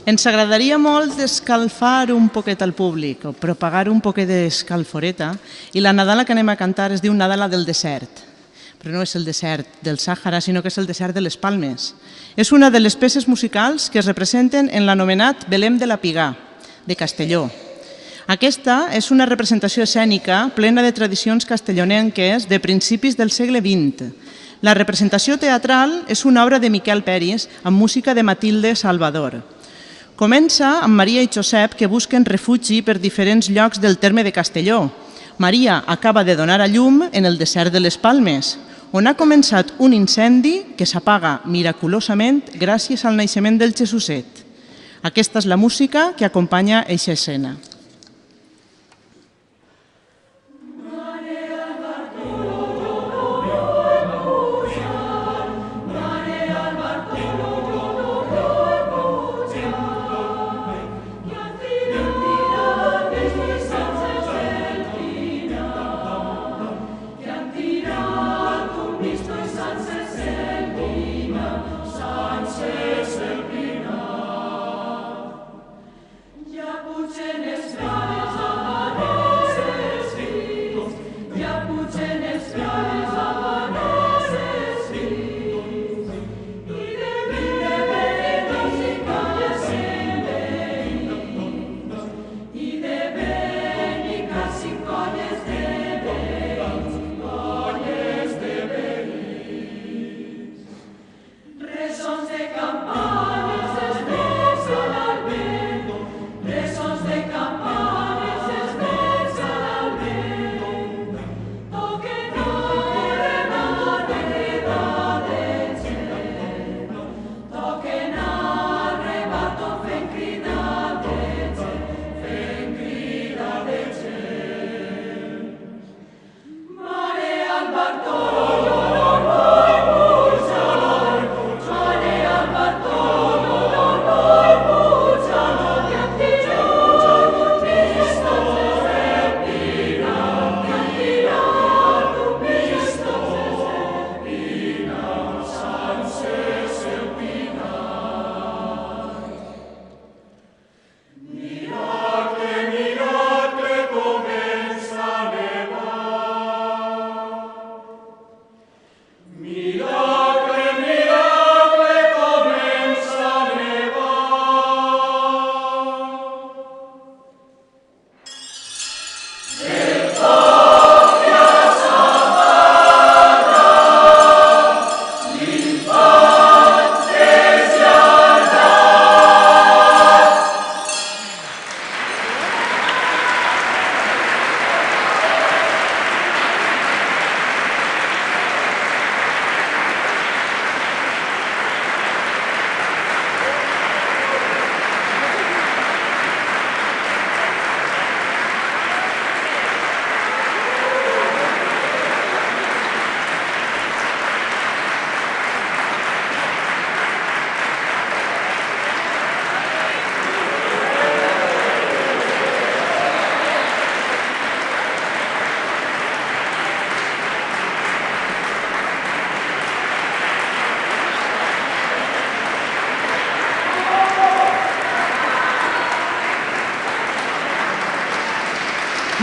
Ens agradaria molt escalfar un poquet al públic, o propagar un poquet d'escalforeta, i la nadala que anem a cantar es diu Nadala del desert. Però no és el desert del Sàhara, sinó que és el desert de les Palmes. És una de les peces musicals que es representen en l'anomenat Belém de la Pigà, de Castelló. Aquesta és una representació escènica plena de tradicions castellonenques de principis del segle XX. La representació teatral és una obra de Miquel Peris amb música de Matilde Salvador. Comença amb Maria i Josep, que busquen refugi per diferents llocs del terme de Castelló. Maria acaba de donar a llum en el desert de les Palmes, on ha començat un incendi que s'apaga miraculosament gràcies al naixement del Jesuset. Aquesta és la música que acompanya aquesta escena.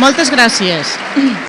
Moltes gràcies.